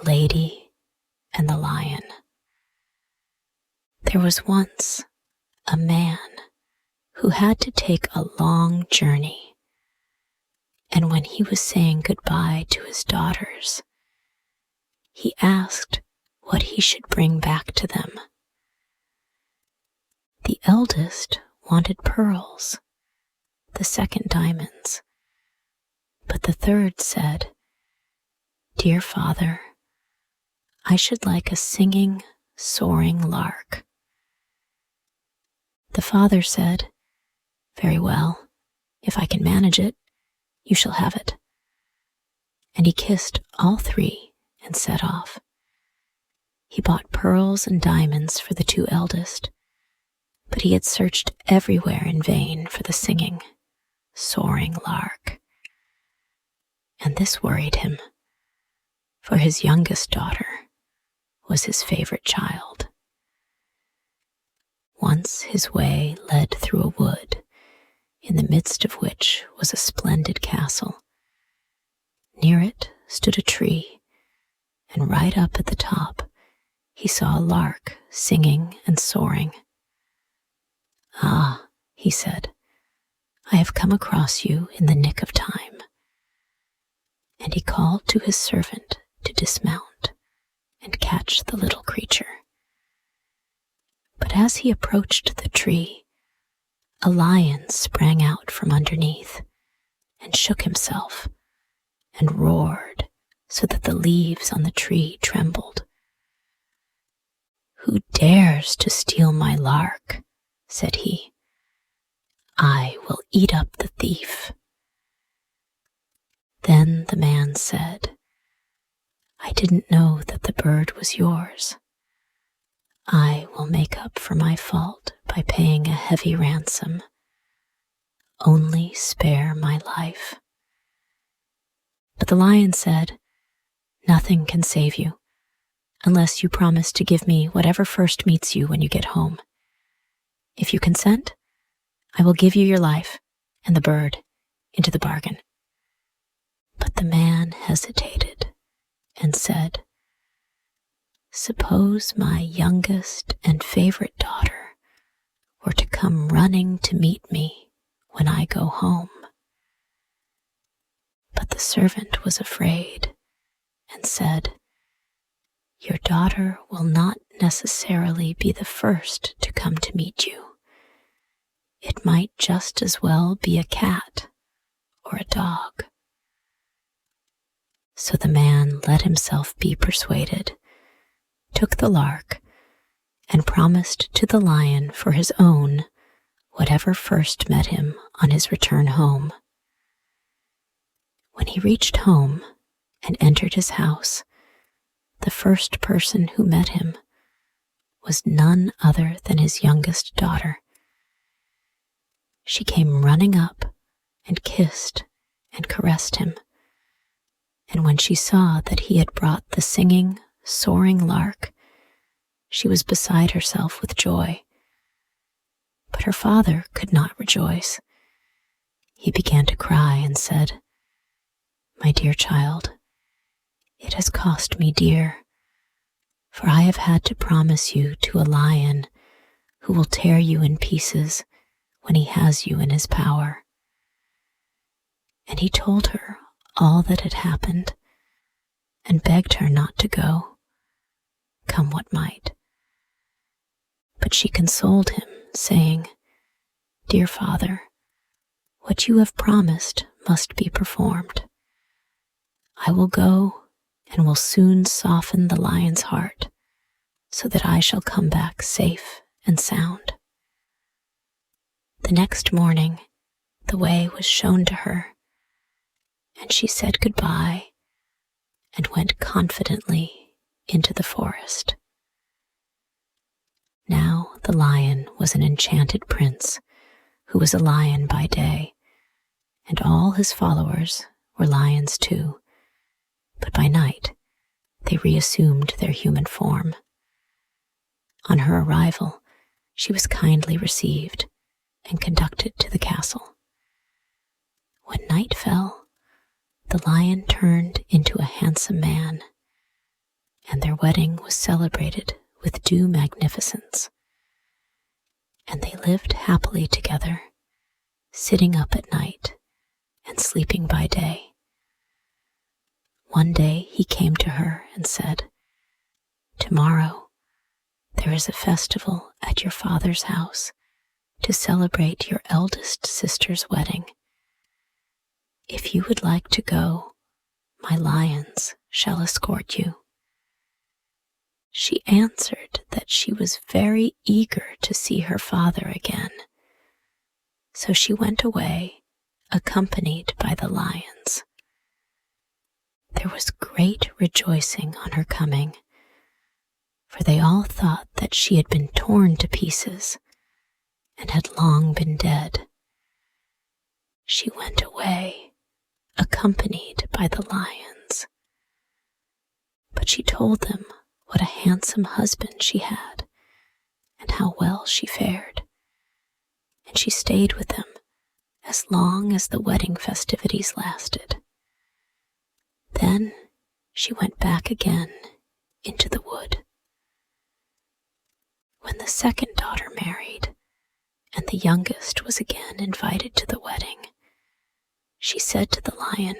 Lady and the Lion. There was once a man who had to take a long journey, and when he was saying goodbye to his daughters, he asked what he should bring back to them. The eldest wanted pearls, the second diamonds, but the third said, "Dear father, I should like a singing, soaring lark." The father said, "Very well, if I can manage it, you shall have it." And he kissed all three and set off. He bought pearls and diamonds for the two eldest, but he had searched everywhere in vain for the singing, soaring lark. And this worried him, for his youngest daughter was his favorite child. Once his way led through a wood, in the midst of which was a splendid castle. Near it stood a tree, and right up at the top he saw a lark singing and soaring. "Ah," he said, "I have come across you in the nick of time." And he called to his servant to dismount and catch the little creature. But as he approached the tree, a lion sprang out from underneath and shook himself and roared so that the leaves on the tree trembled. "Who dares to steal my lark?" said he. "I will eat up the thief." Then the man said, "I didn't know that the bird was yours. I will make up for my fault by paying a heavy ransom. Only spare my life." But the lion said, "Nothing can save you, unless you promise to give me whatever first meets you when you get home. If you consent, I will give you your life and the bird into the bargain." But the man hesitated and said, "Suppose my youngest and favorite daughter were to come running to meet me when I go home." But the servant was afraid and said, "Your daughter will not necessarily be the first to come to meet you. It might just as well be a cat or a dog." So the man let himself be persuaded, took the lark, and promised to the lion for his own whatever first met him on his return home. When he reached home and entered his house, the first person who met him was none other than his youngest daughter. She came running up and kissed and caressed him, and when she saw that he had brought the singing, soaring lark, she was beside herself with joy. But her father could not rejoice. He began to cry and said, "My dear child, it has cost me dear, for I have had to promise you to a lion who will tear you in pieces when he has you in his power." And he told her all that had happened and begged her not to go, come what might. But she consoled him, saying, "Dear father, what you have promised must be performed. I will go and will soon soften the lion's heart so that I shall come back safe and sound." The next morning, the way was shown to her, and she said goodbye and went confidently into the forest. Now the lion was an enchanted prince who was a lion by day, and all his followers were lions too, but by night they reassumed their human form. On her arrival, she was kindly received and conducted to the castle. When night fell, the lion turned into a handsome man, and their wedding was celebrated with due magnificence. And they lived happily together, sitting up at night and sleeping by day. One day he came to her and said, "Tomorrow there is a festival at your father's house to celebrate your eldest sister's wedding. If you would like to go, my lions shall escort you." She answered that she was very eager to see her father again. So she went away, accompanied by the lions. There was great rejoicing on her coming, for they all thought that she had been torn to pieces and had long been dead. She went away, accompanied by the lions. But she told them what a handsome husband she had and how well she fared, and she stayed with them as long as the wedding festivities lasted. Then she went back again into the wood. When the second daughter married, and the youngest was again invited to the wedding, she said to the lion,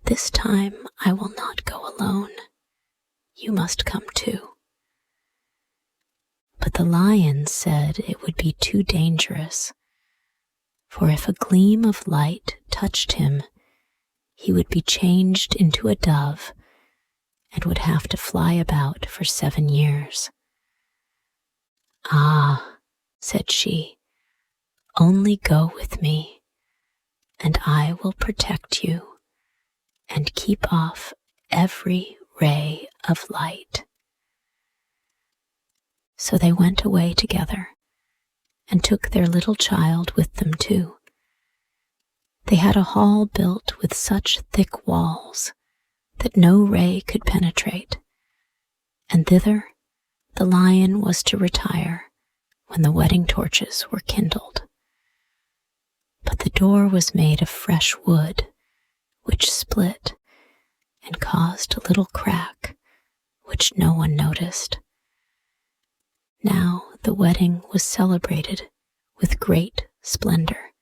"This time I will not go alone. You must come too." But the lion said it would be too dangerous, for if a gleam of light touched him, he would be changed into a dove and would have to fly about for 7 years. "Ah," said she, "only go with me, and I will protect you and keep off every ray of light." So they went away together and took their little child with them too. They had a hall built with such thick walls that no ray could penetrate, and thither the lion was to retire when the wedding torches were kindled. But the door was made of fresh wood, which split and caused a little crack, which no one noticed. Now the wedding was celebrated with great splendor.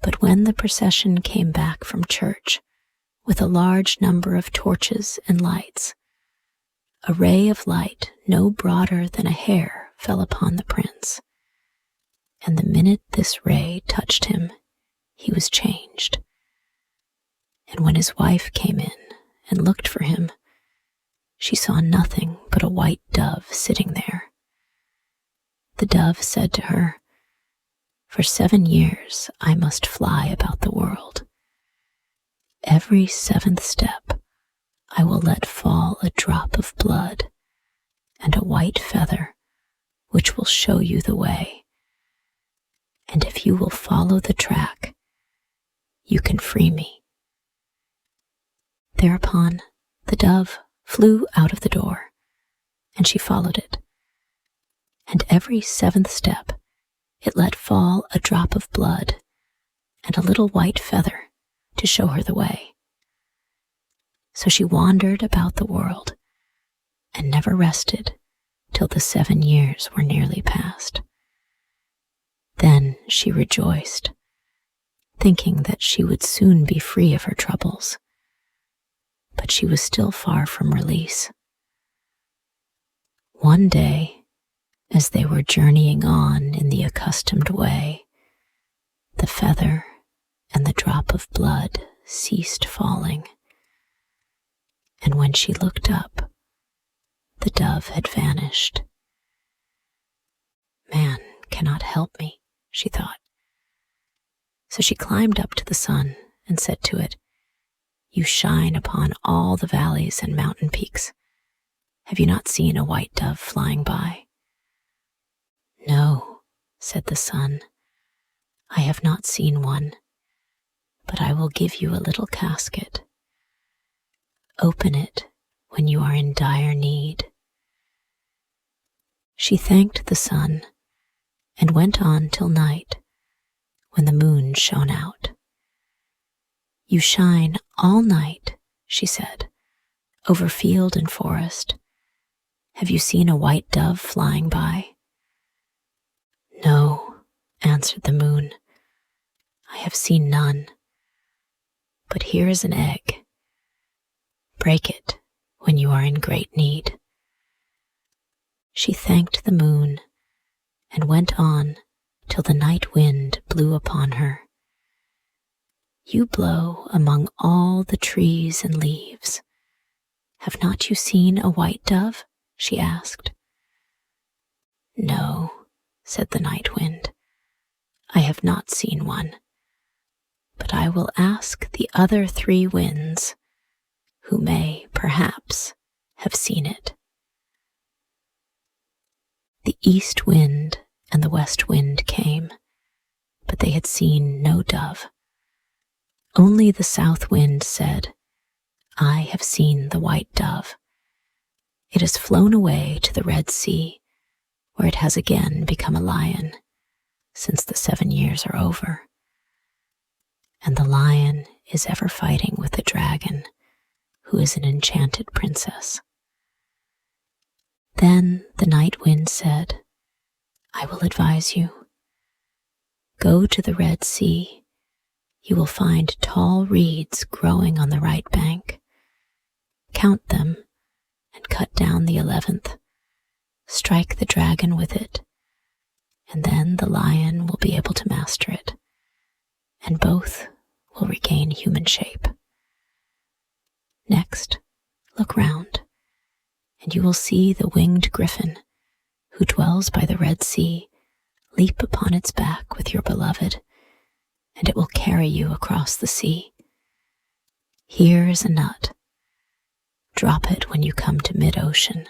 But when the procession came back from church with a large number of torches and lights, a ray of light no broader than a hair fell upon the prince, and the minute this ray touched him, he was changed. And when his wife came in and looked for him, she saw nothing but a white dove sitting there. The dove said to her, "For 7 years I must fly about the world. Every 7th step I will let fall a drop of blood and a white feather, which will show you the way. And if you will follow the track, you can free me." Thereupon the dove flew out of the door, and she followed it. And every 7th step it let fall a drop of blood and a little white feather to show her the way. So she wandered about the world and never rested till the 7 years were nearly past. Then she rejoiced, thinking that she would soon be free of her troubles. But she was still far from release. One day, as they were journeying on in the accustomed way, the feather and the drop of blood ceased falling, and when she looked up, the dove had vanished. "Man cannot help me," she thought. So she climbed up to the sun and said to it, "You shine upon all the valleys and mountain peaks. Have you not seen a white dove flying by?" "No," said the sun, "I have not seen one, but I will give you a little casket. Open it when you are in dire need." She thanked the sun and went on till night, when the moon shone out. "You shine all night," she said, over field and forest, have you seen a white dove flying by?" "No," answered the moon, "I have seen none. But here is an egg. Break it when you are in great need." She thanked the moon and went on till the night wind blew upon her. "You blow among all the trees and leaves. Have not you seen a white dove?" she asked. "No," said the night wind, "I have not seen one. But I will ask the other 3 winds, who may, perhaps, have seen it." The east wind and the west wind came, but they had seen no dove. Only the south wind said, "I have seen the white dove. It has flown away to the Red Sea, where it has again become a lion, since the 7 years are over. And the lion is ever fighting with the dragon, who is an enchanted princess." Then the night wind said, "I will advise you. Go to the Red Sea. You will find tall reeds growing on the right bank. Count them and cut down the 11th. Strike the dragon with it, and then the lion will be able to master it, and both will regain human shape. Next, look round, and you will see the winged griffin, who dwells by the Red Sea, leap upon its back with your beloved, and it will carry you across the sea. Here is a nut. Drop it when you come to mid-ocean.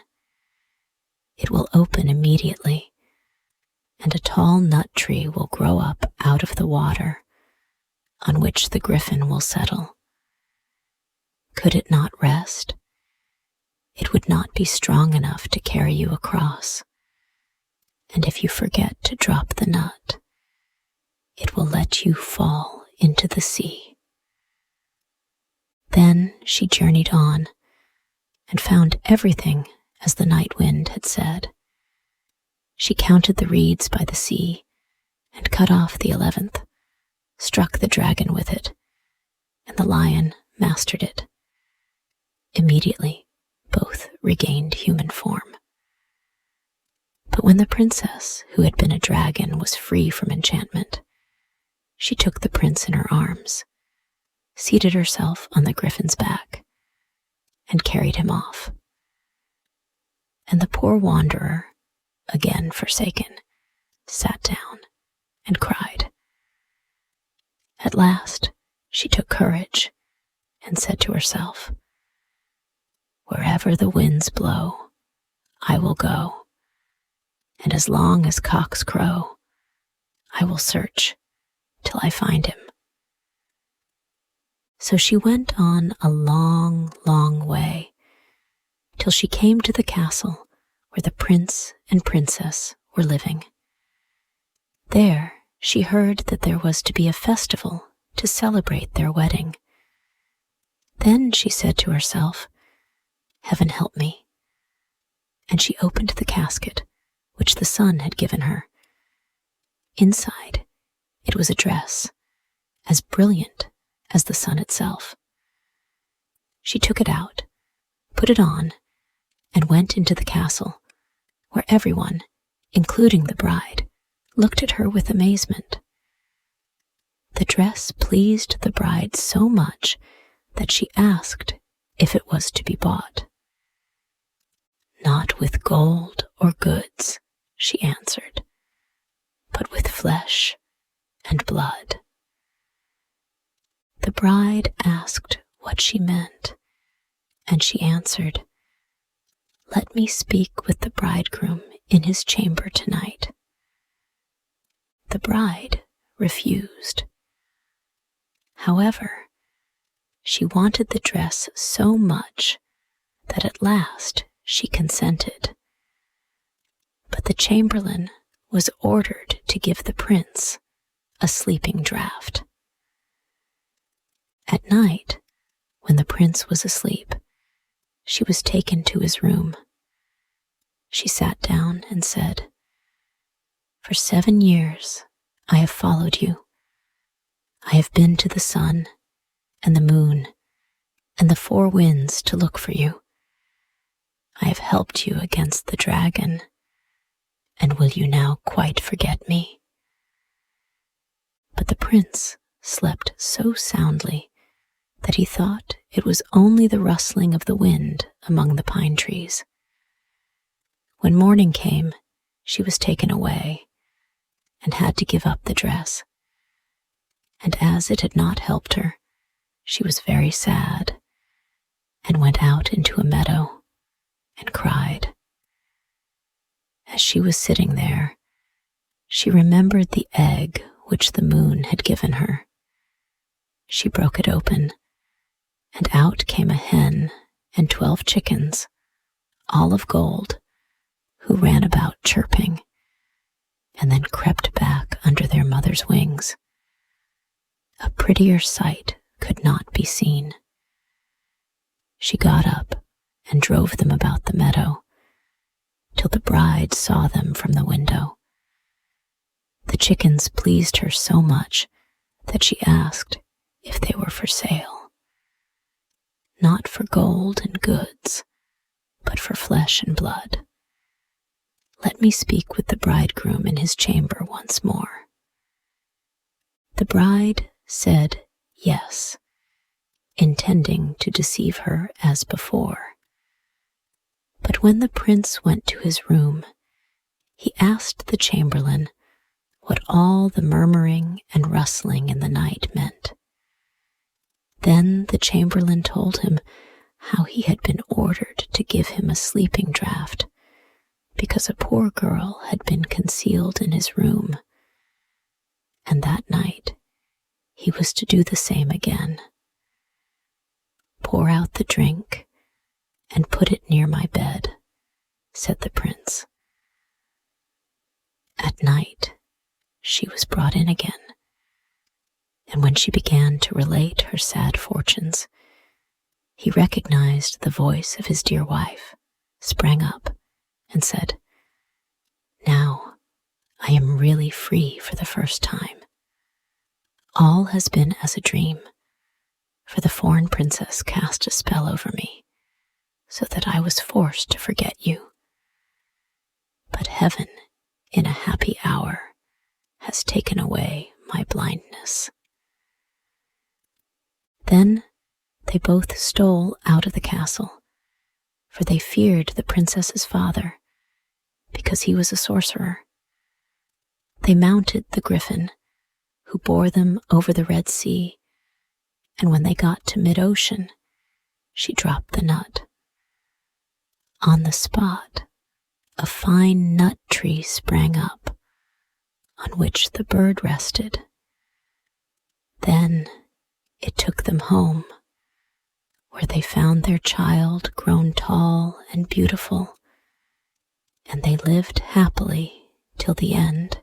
It will open immediately, and a tall nut tree will grow up out of the water, on which the griffin will settle. Could it not rest? It would not be strong enough to carry you across, and if you forget to drop the nut, it will let you fall into the sea." Then she journeyed on and found everything as the night wind had said. She counted the reeds by the sea and cut off the 11th, struck the dragon with it, and the lion mastered it. Immediately, both regained human form. But when the princess, who had been a dragon, was free from enchantment, she took the prince in her arms, seated herself on the griffin's back, and carried him off. And the poor wanderer, again forsaken, sat down and cried. At last she took courage and said to herself, "Wherever the winds blow, I will go, and as long as cocks crow, I will search till I find him." So she went on a long, long way, till she came to the castle where the prince and princess were living. There she heard that there was to be a festival to celebrate their wedding. Then she said to herself, "Heaven help me." And she opened the casket which the sun had given her. Inside, it was a dress, as brilliant as the sun itself. She took it out, put it on, and went into the castle, where everyone, including the bride, looked at her with amazement. The dress pleased the bride so much that she asked if it was to be bought. "Not with gold or goods," she answered, "but with flesh and blood." The bride asked what she meant, and she answered, "Let me speak with the bridegroom in his chamber tonight." The bride refused. However, she wanted the dress so much that at last she consented. But the chamberlain was ordered to give the prince a sleeping draught. At night, when the prince was asleep, she was taken to his room. She sat down and said, "For 7 years I have followed you. I have been to the sun and the moon and the 4 winds to look for you. I have helped you against the dragon, and will you now quite forget me?" But the prince slept so soundly that he thought it was only the rustling of the wind among the pine trees. When morning came, she was taken away and had to give up the dress. And as it had not helped her, she was very sad and went out into a meadow and cried. As she was sitting there, she remembered the egg which the moon had given her. She broke it open, and out came a hen and 12 chickens, all of gold, who ran about chirping, and then crept back under their mother's wings. A prettier sight could not be seen. She got up and drove them about the meadow, till the bride saw them from the window. The chickens pleased her so much that she asked if they were for sale. Not for gold and goods, but for flesh and blood. Let me speak with the bridegroom in his chamber once more. The bride said yes, intending to deceive her as before. But when the prince went to his room, he asked the chamberlain what all the murmuring and rustling in the night meant. Then the chamberlain told him how he had been ordered to give him a sleeping draught because a poor girl had been concealed in his room, and that night he was to do the same again. "Pour out the drink and put it near my bed," said the prince. At night she was brought in again, and when she began to relate her sad fortunes, he recognized the voice of his dear wife, sprang up, and said, "Now I am really free for the first time. All has been as a dream, for the foreign princess cast a spell over me, so that I was forced to forget you. But heaven, in a happy hour, has taken away my blindness." Then they both stole out of the castle, for they feared the princess's father, because he was a sorcerer. They mounted the griffin, who bore them over the Red Sea, and when they got to mid-ocean, she dropped the nut. On the spot, a fine nut tree sprang up, on which the bird rested. Then it took them home, where they found their child grown tall and beautiful, and they lived happily till the end.